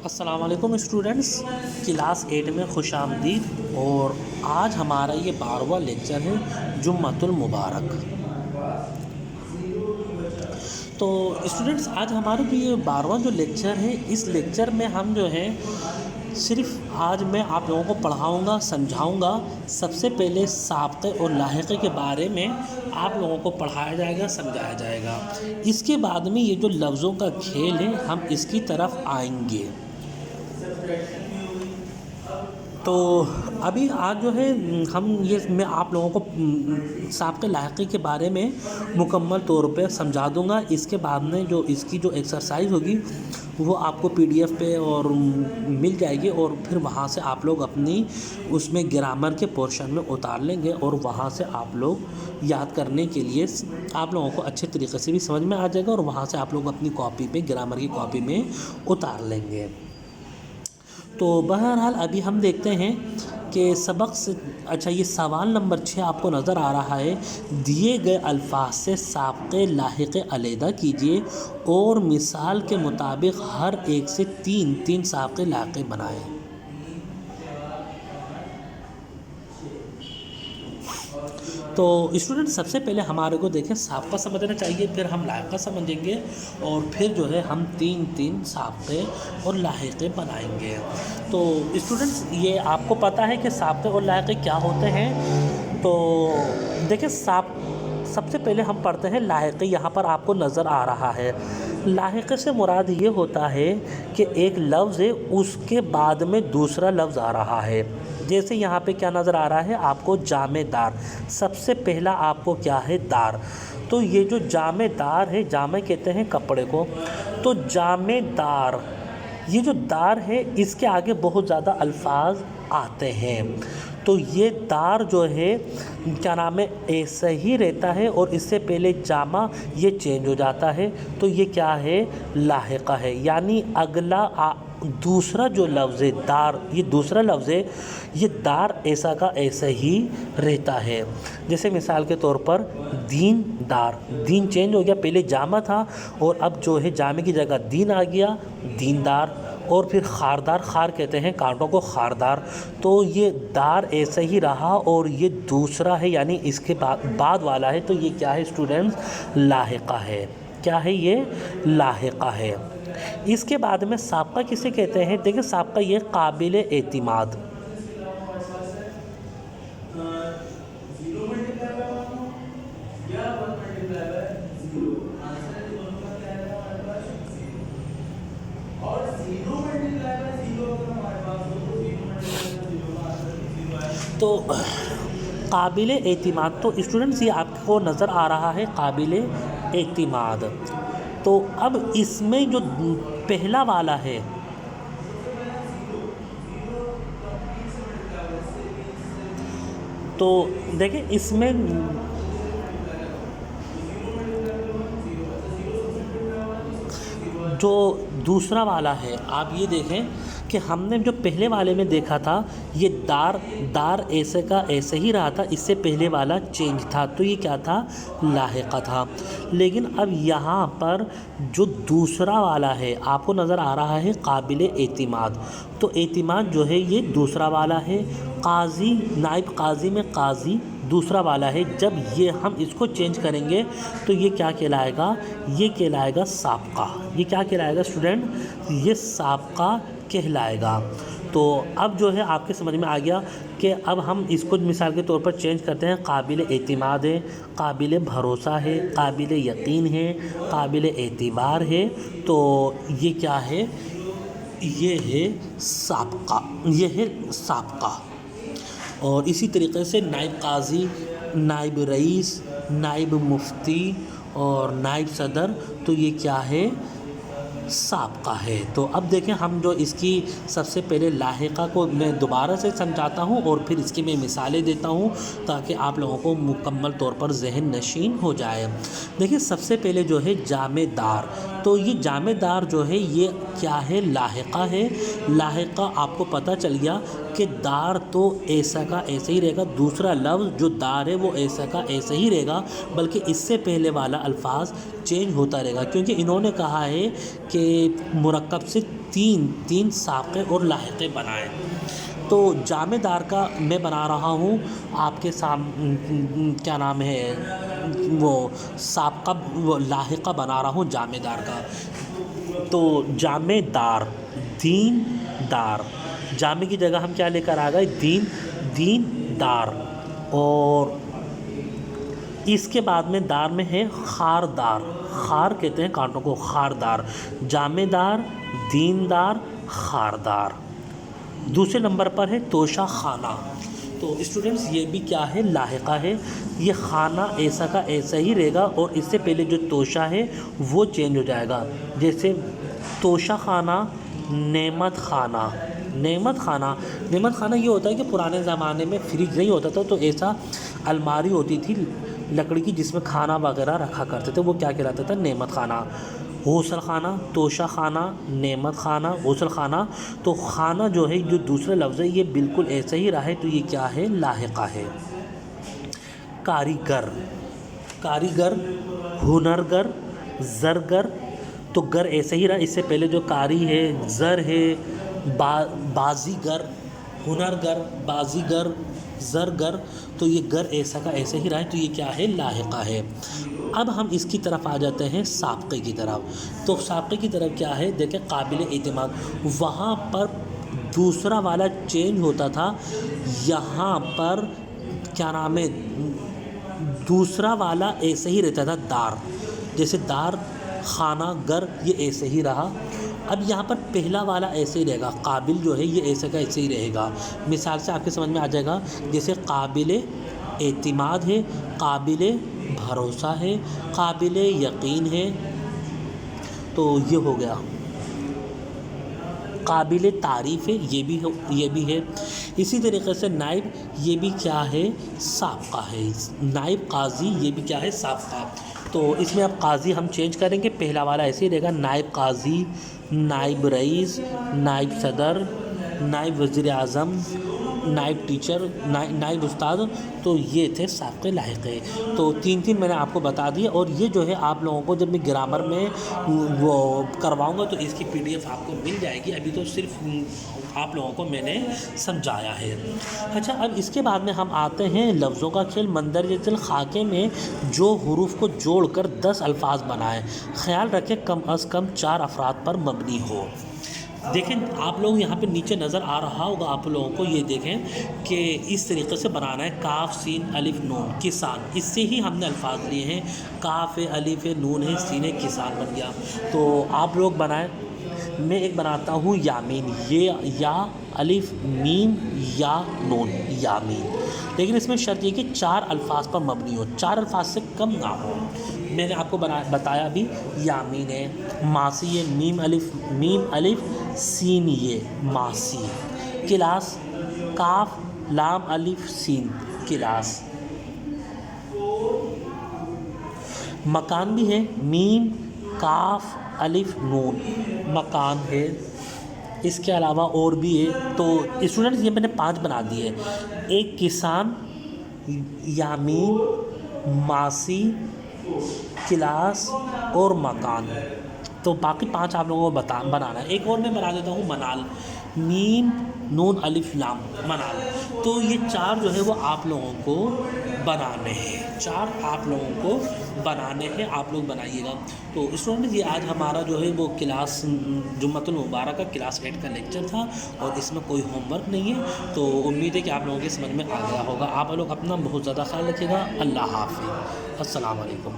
السلام علیکم students, class 8 میں خوش آمدید۔ اور آج ہمارا یہ 12واں لیکچر ہے جمعۃ المبارک۔ تو اسٹوڈنٹس آج ہمارا جو یہ 12واں جو لیکچر ہے، اس لیکچر میں ہم جو ہے صرف آج میں آپ لوگوں کو پڑھاؤں گا، سمجھاؤں گا۔ سب سے پہلے سابقے اور لاحقے کے بارے میں آپ لوگوں کو پڑھایا جائے گا، سمجھایا جائے گا۔ اس کے بعد میں یہ جو لفظوں کا کھیل ہے، ہم اس کی طرف آئیں گے۔ تو ابھی آج جو ہے میں آپ لوگوں کو سابقے لاحقے کے بارے میں مکمل طور پہ سمجھا دوں گا۔ اس کے بعد میں جو اس کی جو ایکسرسائز ہوگی وہ آپ کو PDF پہ اور مل جائے گی، اور پھر وہاں سے آپ لوگ اپنی اس میں گرامر کے پورشن میں اتار لیں گے، اور وہاں سے آپ لوگ یاد کرنے کے لیے آپ لوگوں کو اچھے طریقے سے بھی سمجھ میں آ جائے گا، اور وہاں سے آپ لوگ اپنی کاپی پہ گرامر کی کاپی میں اتار لیں گے۔ تو بہرحال ابھی ہم دیکھتے ہیں کہ سبق سے یہ سوال نمبر 6 آپ کو نظر آ رہا ہے۔ دیے گئے الفاظ سے سابقے لاحقے علیحدہ کیجیے اور مثال کے مطابق ہر ایک سے 3 سابقے لاحقے بنائیں۔ تو اسٹوڈنٹ سب سے پہلے ہمارے کو دیکھیں سابقہ سمجھنا چاہیے، پھر ہم لاحقہ سمجھیں گے، اور پھر جو ہے ہم 3 سابقے اور لاحقے بنائیں گے۔ تو اسٹوڈنٹس یہ آپ کو پتہ ہے کہ سابقے اور لاحقے کیا ہوتے ہیں۔ تو دیکھیں سب سے پہلے ہم پڑھتے ہیں لاحقے۔ یہاں پر آپ کو نظر آ رہا ہے، لاحقے سے مراد یہ ہوتا ہے کہ ایک لفظ ہے، اس کے بعد میں دوسرا لفظ آ رہا ہے۔ جیسے یہاں پہ کیا نظر آ رہا ہے آپ کو، جامع دار۔ سب سے پہلا آپ کو کیا ہے، دار۔ تو یہ جو جامع دار ہے، جامع کہتے ہیں کپڑے کو، تو جامع دار، یہ جو دار ہے اس کے آگے بہت زیادہ الفاظ آتے ہیں۔ تو یہ دار جو ہے کیا نام ہے، ایسا ہی رہتا ہے، اور اس سے پہلے جامع یہ چینج ہو جاتا ہے۔ تو یہ کیا ہے، لاحقہ ہے، یعنی اگلا دوسرا جو لفظ ہے دار، یہ دوسرا لفظ ہے، یہ دار ایسا کا ایسا ہی رہتا ہے۔ جیسے مثال کے طور پر دین دار، دین چینج ہو گیا، پہلے جامع تھا اور اب جو ہے جامع کی جگہ دین آ گیا، دیندار۔ اور پھر خاردار، خار کہتے ہیں کانٹوں کو، خاردار۔ تو یہ دار ایسا ہی رہا، اور یہ دوسرا ہے یعنی اس کے بعد والا ہے، تو یہ کیا ہے اسٹوڈنٹس، لاحقہ ہے۔ کیا ہے یہ، لاحقہ ہے۔ اس کے بعد میں سابقہ کسے کہتے ہیں، دیکھیں سابقہ یہ قابل اعتماد۔ تو قابل اعتماد، تو اسٹوڈنٹس یہ آپ کو نظر آ رہا ہے قابل اعتماد۔ تو اب اس میں جو پہلا والا ہے، تو دیکھیں اس میں جو دوسرا والا ہے، آپ یہ دیکھیں کہ ہم نے جو پہلے والے میں دیکھا تھا، یہ دار ایسے کا ایسے ہی رہا تھا، اس سے پہلے والا چینج تھا، تو یہ کیا تھا، لاحقہ تھا۔ لیکن اب یہاں پر جو دوسرا والا ہے آپ کو نظر آ رہا ہے قابل اعتماد، تو اعتماد جو ہے یہ دوسرا والا ہے۔ قاضی، نائب قاضی میں قاضی دوسرا والا ہے۔ جب یہ ہم اس کو چینج کریں گے تو یہ کیا کہلائے گا، یہ کہلائے گا سابقہ۔ یہ کیا کہلائے گا اسٹوڈنٹ، یہ سابقہ کہلائے گا۔ تو اب جو ہے آپ کے سمجھ میں آ گیا کہ اب ہم اس کو مثال کے طور پر چینج کرتے ہیں، قابل اعتماد ہے، قابل بھروسہ ہے، قابل یقین ہے، قابل اعتبار ہے۔ تو یہ کیا ہے، یہ ہے سابقہ، یہ ہے سابقہ۔ اور اسی طریقے سے نائب قاضی، نائب رئیس، نائب مفتی اور نائب صدر، تو یہ کیا ہے، سابقہ ہے۔ تو اب دیکھیں ہم جو اس کی سب سے پہلے لاحقہ کو میں دوبارہ سے سمجھاتا ہوں، اور پھر اس کی میں مثالیں دیتا ہوں تاکہ آپ لوگوں کو مکمل طور پر ذہن نشین ہو جائے۔ دیکھیں سب سے پہلے جو ہے جامع دار، تو یہ جامع دار جو ہے یہ کیا ہے، لاحقہ ہے۔ لاحقہ آپ کو پتہ چل گیا کہ دار تو ایسا کا ایسا ہی رہے گا، دوسرا لفظ جو دار ہے وہ ایسا کا ایسا ہی رہے گا، بلکہ اس سے پہلے والا الفاظ چینج ہوتا رہے گا، کیونکہ انہوں نے کہا ہے کہ مرکب سے تین سابقے اور لاحقے بنائیں۔ تو جامع دار کا میں بنا رہا ہوں آپ کے کیا نام ہے وہ سابقہ، وہ لاحقہ بنا رہا ہوں جامع دار کا۔ تو جامع دار، دین دار، جامع کی جگہ ہم کیا لے کر آ گئے؟ دین دار، اور اس کے بعد میں دار میں ہے خاردار، خار کہتے ہیں کانٹوں کو، خاردار، جامع دار، دین دار، خاردار۔ دوسرے نمبر پر ہے توشہ خانہ۔ تو اسٹوڈنٹس یہ بھی کیا ہے؟ لاحقہ ہے۔ یہ خانہ ایسا کا ایسا ہی رہے گا، اور اس سے پہلے جو توشہ ہے وہ چینج ہو جائے گا، جیسے توشہ خانہ، نعمت خانہ۔ نعمت خانہ یہ ہوتا ہے کہ پرانے زمانے میں فریج نہیں ہوتا تھا، تو ایسا الماری ہوتی تھی لکڑی کی جس میں کھانا وغیرہ رکھا کرتے تھے، وہ کیا کہلاتا تھا؟ نعمت خانہ۔ غسل خانہ، توشہ خانہ، نعمت خانہ، غسل خانہ۔ تو خانہ جو ہے جو دوسرا لفظ ہے یہ بالکل ایسا ہی رہا ہے، تو یہ کیا ہے؟ لاحقہ ہے۔ کاریگر، ہنرگر، زرگر۔ تو گر ایسا ہی رہا، اس سے پہلے جو کاری ہے، زر ہے، بازیگر، ہنرگر، بازیگر، زرگر۔ تو یہ گر ایسا کا ایسا ہی رہا ہے، تو یہ کیا ہے؟ لاحقہ ہے۔ اب ہم اس کی طرف آ جاتے ہیں سابقے کی طرف۔ تو سابقے کی طرف کیا ہے؟ دیکھیں قابل اعتماد، وہاں پر دوسرا والا چینج ہوتا تھا، یہاں پر کیا نام ہے دوسرا والا ایسے ہی رہتا تھا، دار، جیسے دار، خانہ، گر، یہ ایسے ہی رہا۔ اب یہاں پر پہلا والا ایسے ہی رہے گا، قابل جو ہے یہ ایسے کا ایسے ہی رہے گا۔ مثال سے آپ کے سمجھ میں آ جائے گا، جیسے قابل اعتماد ہے، قابل بھروسہ ہے، قابل یقین ہے، تو یہ ہو گیا۔ قابل تعریف ہے، یہ بھی ہے۔ اسی طریقے سے نائب، یہ بھی کیا ہے؟ سابقہ ہے۔ نائب قاضی، یہ بھی کیا ہے؟ سابقہ۔ تو اس میں اب قاضی ہم چینج کریں گے، پہلا والا ایسے ہی رہے گا، نائب قاضی، نائب رئیس، نائب صدر، نائب وزیر اعظم، نائب ٹیچر، نائب استاد۔ تو یہ تھے سابقے لاحقے۔ تو تین میں نے آپ کو بتا دیا، اور یہ جو ہے آپ لوگوں کو جب میں گرامر میں وہ کرواؤں گا تو اس کی PDF آپ کو مل جائے گی، ابھی تو صرف آپ لوگوں کو میں نے سمجھایا ہے۔ اچھا، اب اس کے بعد میں ہم آتے ہیں لفظوں کا کھیل۔ مندرجہ الخاکے میں جو حروف کو جوڑ کر 10 الفاظ بنائیں، خیال رکھیں کم از کم 4 افراد پر مبنی ہو۔ دیکھیں آپ لوگ یہاں پہ نیچے نظر آ رہا ہوگا آپ لوگوں کو، یہ دیکھیں کہ اس طریقے سے بنانا ہے، کاف سین الف نون کسان، اس سے ہی ہم نے الفاظ لیے ہیں، کاف ہے، الف ہے، نون ہے، سین ہے، کسان بن گیا۔ تو آپ لوگ بنائیں، میں ایک بناتا ہوں یامین، یہ یا الف میم یا نون، یامین، لیکن اس میں شرط یہ کہ 4 الفاظ پر مبنی ہو، 4 الفاظ سے کم نہ ہو۔ میں نے آپ کو بتایا بھی، یامین ہے، ماسی ہے، میم الف سین، یہ ماسی، کلاس، کاف لام الف سین، کلاس، مکان بھی ہے، میم کاف الف نون، مکان ہے۔ اس کے علاوہ اور بھی ہے، تو اسٹوڈنٹس یہ میں نے 5 بنا دیے، ایک کسان، یامین، ماسی، کلاس اور مکان۔ تو باقی 5 آپ لوگوں کو بنانا ہے۔ ایک اور میں بنا دیتا ہوں، منال، میم نون الف لام، منال۔ تو یہ 4 جو ہے وہ آپ لوگوں کو بنانے ہیں، 4 آپ لوگوں کو بنانے ہیں، آپ لوگ بنائیے گا۔ تو اسٹوڈنٹ یہ آج ہمارا جو ہے وہ کلاس جمعۃ المبارک کا کلاس 8 کا لیکچر تھا، اور اس میں کوئی ہوم ورک نہیں ہے، تو امید ہے کہ آپ لوگوں کے سمجھ میں آ گیا ہوگا۔ آپ لوگ اپنا بہت زیادہ خیال رکھیے گا۔ اللہ حافظ، السلام علیکم۔